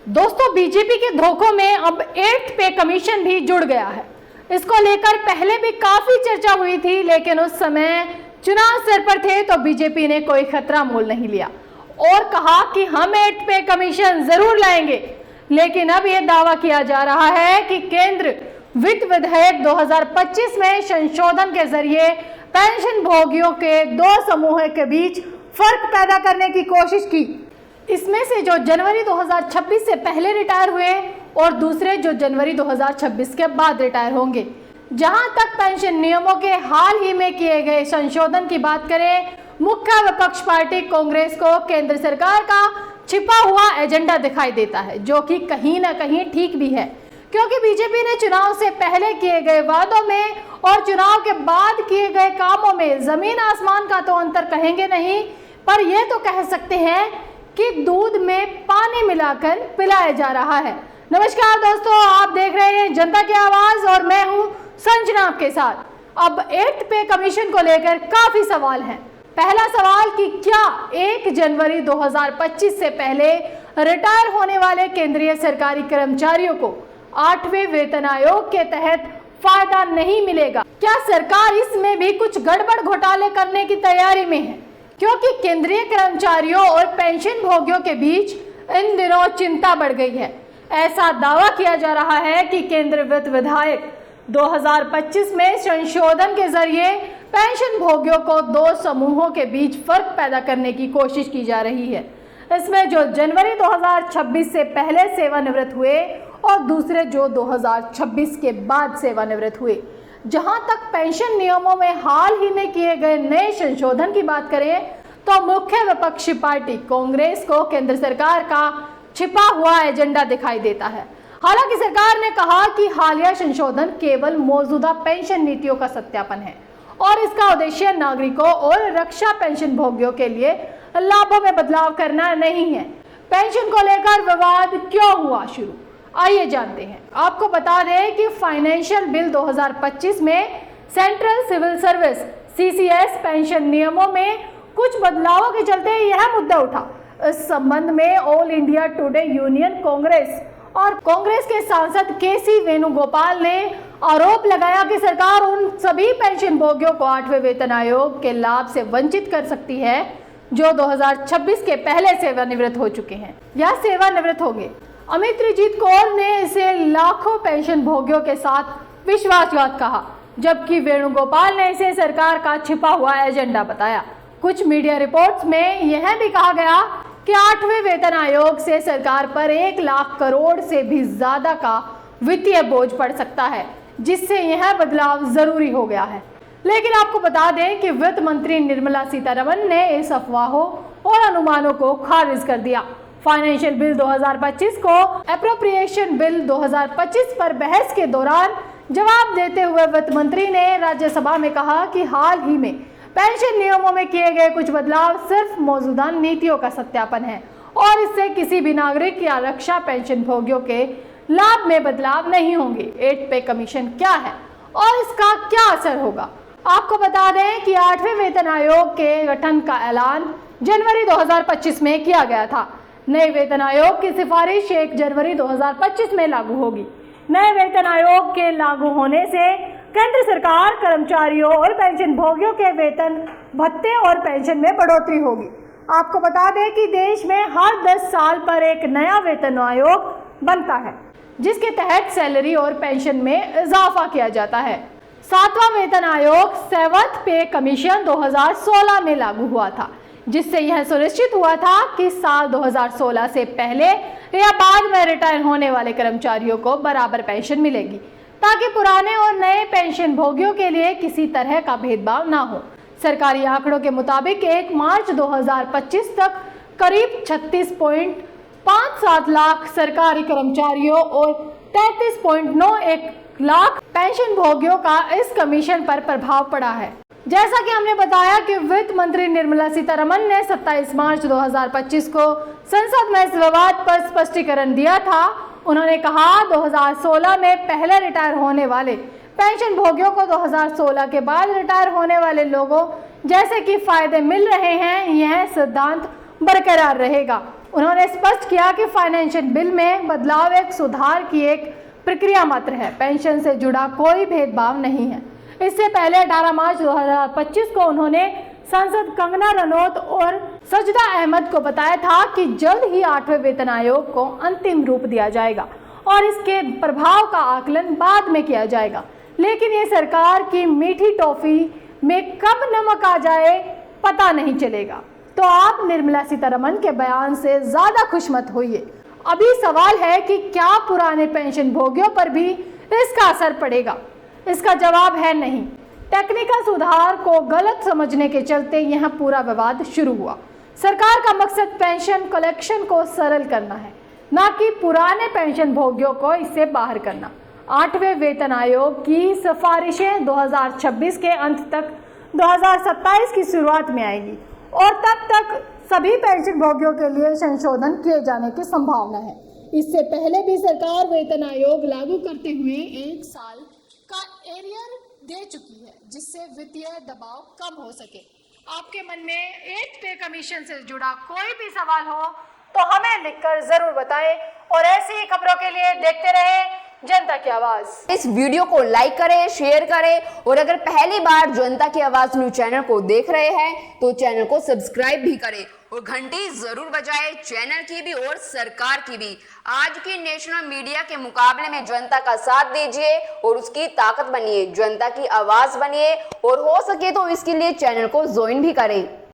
दोस्तों, बीजेपी के धोखों में अब 8th पे कमीशन भी जुड़ गया है। इसको लेकर पहले भी काफी चर्चा हुई थी, लेकिन उस समय चुनाव सर पर थे तो बीजेपी ने कोई खतरा मोल नहीं लिया और कहा कि हम 8th पे कमीशन जरूर लाएंगे। लेकिन अब यह दावा किया जा रहा है कि केंद्र वित्त विधेयक 2025 में संशोधन के जरिए पेंशन भोगियों के दो समूहों के बीच फर्क पैदा करने की कोशिश की। इसमें से जो जनवरी 2026 से पहले रिटायर हुए और दूसरे जो जनवरी 2026 के बाद रिटायर होंगे। जहां तक पेंशन नियमों के हाल ही में किए गए संशोधन की बात करें, मुख्य विपक्ष पार्टी कांग्रेस को केंद्र सरकार का छिपा हुआ एजेंडा दिखाई देता है, जो कि कहीं ना कहीं ठीक भी है, क्योंकि बीजेपी ने चुनाव से पहले किए गए वादों में और चुनाव के बाद किए गए कामों में जमीन आसमान का तो अंतर कहेंगे नहीं, पर यह तो कह सकते हैं कि दूध में पानी मिलाकर पिलाया जा रहा है। नमस्कार दोस्तों, आप देख रहे हैं जनता की आवाज और मैं हूं संजना आपके साथ। अब 8th पे कमीशन को लेकर काफी सवाल हैं। पहला सवाल कि क्या 1 जनवरी 2025 से पहले रिटायर होने वाले केंद्रीय सरकारी कर्मचारियों को 8वें वेतन आयोग के तहत फायदा नहीं मिलेगा? क्या सरकार इसमें भी कुछ गड़बड़ घोटाले करने की तैयारी में है? क्योंकि केंद्रीय कर्मचारियों और पेंशन भोगियों के बीच इन दिनों चिंता बढ़ गई है। ऐसा दावा किया जा रहा है कि केंद्र वित्त विधेयक 2025 में संशोधन के जरिए पेंशन भोगियों को दो समूहों के बीच फर्क पैदा करने की कोशिश की जा रही है। इसमें जो जनवरी 2026 से पहले सेवानिवृत्त हुए और दूसरे जो 2026 के बाद सेवानिवृत्त हुए। जहां तक पेंशन नियमों में हाल ही में किए गए नए संशोधन की बात करें तो मुख्य विपक्षी पार्टी कांग्रेस को केंद्र सरकार का छिपा हुआ एजेंडा दिखाई देता है। हालांकि सरकार ने कहा कि हालिया संशोधन केवल मौजूदा पेंशन नीतियों का सत्यापन है और इसका उद्देश्य नागरिकों और रक्षा पेंशन भोगियों के लिए लाभों में बदलाव करना नहीं है। पेंशन को लेकर विवाद क्यों हुआ शुरू, आइए जानते हैं। आपको बता दें कि फाइनेंशियल बिल 2025 में central civil service CCS pension नियमों में कुछ बदलावों के चलते यह मुद्दा उठा। इस संबंध में all India today union Congress और कांग्रेस के सांसद KC वेणुगोपाल ने आरोप लगाया कि सरकार उन सभी पेंशन भोगियों को 8वें वेतन आयोग के लाभ से वंचित कर सकती है जो 2026 के पहले सेवानिवृत्त हो चुके हैं या सेवानिवृत्त होंगे। अमित्रिजीत कौर ने इसे लाखों पेंशन भोगियों के साथ विश्वासघात कहा, जबकि वेणुगोपाल ने इसे सरकार का छिपा हुआ एजेंडा बताया। कुछ मीडिया रिपोर्ट्स में यह भी कहा गया कि 8वें वेतन आयोग से सरकार पर 1 लाख करोड़ से भी ज्यादा का वित्तीय बोझ पड़ सकता है, जिससे यह बदलाव जरूरी हो गया है। लेकिन आपको बता दें कि वित्त मंत्री निर्मला सीतारमण ने इस अफवाहों और अनुमानों को खारिज कर दिया। फाइनेंशियल बिल 2025 को एप्रोप्रिएशन बिल 2025 पर बहस के दौरान जवाब देते हुए वित्त मंत्री ने राज्यसभा में कहा कि हाल ही में पेंशन नियमों में किए गए कुछ बदलाव सिर्फ मौजूदा नीतियों का सत्यापन है और इससे किसी भी नागरिक या रक्षा पेंशन भोगियों के लाभ में बदलाव नहीं होंगे। 8th पे कमीशन क्या है और इसका क्या असर होगा? आपको बता दें कि 8वें वेतन आयोग के गठन का ऐलान जनवरी 2025 में किया गया था। नए वेतन आयोग की सिफारिश 1 जनवरी 2025 में लागू होगी। नए वेतन आयोग के लागू होने से केंद्र सरकार कर्मचारियों और पेंशन भोगियों के वेतन भत्ते और पेंशन में बढ़ोतरी होगी। आपको बता दें कि देश में हर 10 साल पर एक नया वेतन आयोग बनता है, जिसके तहत सैलरी और पेंशन में इजाफा किया जाता है। 7वां वेतन आयोग 7th पे कमीशन 2016 में लागू हुआ था, जिससे यह सुनिश्चित हुआ था कि साल 2016 से पहले या बाद में रिटायर होने वाले कर्मचारियों को बराबर पेंशन मिलेगी, ताकि पुराने और नए पेंशन भोगियों के लिए किसी तरह का भेदभाव ना हो। सरकारी आंकड़ों के मुताबिक 1 मार्च 2025 तक करीब 36.57 लाख सरकारी कर्मचारियों और 33.91 लाख पेंशन भोगियों का इस कमीशन पर प्रभाव पड़ा है। जैसा कि हमने बताया कि वित्त मंत्री निर्मला सीतारमण ने 27 मार्च 2025 को संसद में इस विवाद पर स्पष्टीकरण दिया था। उन्होंने कहा 2016 में पहले रिटायर होने वाले पेंशन भोगियों को 2016 के बाद रिटायर होने वाले लोगों जैसे कि फायदे मिल रहे हैं, यह सिद्धांत बरकरार रहेगा। उन्होंने स्पष्ट किया कि फाइनेंशियल बिल में बदलाव एक सुधार की एक प्रक्रिया मात्र है, पेंशन से जुड़ा कोई भेदभाव नहीं है। इससे पहले 18 मार्च 2025 को उन्होंने सांसद कंगना रनौत और सजदा अहमद को बताया था कि जल्द ही 8वें वेतन आयोग को अंतिम रूप दिया जाएगा और इसके प्रभाव का आकलन बाद में किया जाएगा। लेकिन ये सरकार की मीठी टॉफी में कब नमक आ जाए पता नहीं चलेगा। तो आप निर्मला सीतारमण के बयान से ज्यादा खुश मत होइए। अभी सवाल है कि क्या पुराने पेंशन भोगियों पर भी इसका असर पड़ेगा। इसका जवाब है नहीं। टेक्निकल सुधार को गलत समझने के चलते यह पूरा विवाद शुरू हुआ। सरकार का मकसद पेंशन कलेक्शन को सरल करना है, न कि पुराने पेंशन भोगियों को इससे बाहर करना। 8वें वेतन आयोग की सिफारिशें 2026 के अंत तक 2027 की शुरुआत में आएगी और तब तक सभी पेंशन भोगियों के लिए संशोधन किए जाने की संभावना है। इससे पहले भी सरकार वेतन आयोग लागू करते हुए 1 साल का एरियर दे चुकी है, जिससे वित्तीय दबाव कम हो सके। आपके मन में 8 पे कमीशन से जुड़ा कोई भी सवाल हो तो हमें लिखकर जरूर बताएं और ऐसी खबरों के लिए देखते रहें जनता की आवाज। इस वीडियो को लाइक करें, शेयर करें और अगर पहली बार जनता की आवाज न्यूज चैनल को देख रहे हैं तो चैनल को सब्सक्राइब भी करें और घंटी जरूर बजाएं, चैनल की भी और सरकार की भी। आज की नेशनल मीडिया के मुकाबले में जनता का साथ दीजिए और उसकी ताकत बनिए, जनता की आवाज बनिए और हो सके तो इसके लिए चैनल को ज्वाइन भी करें।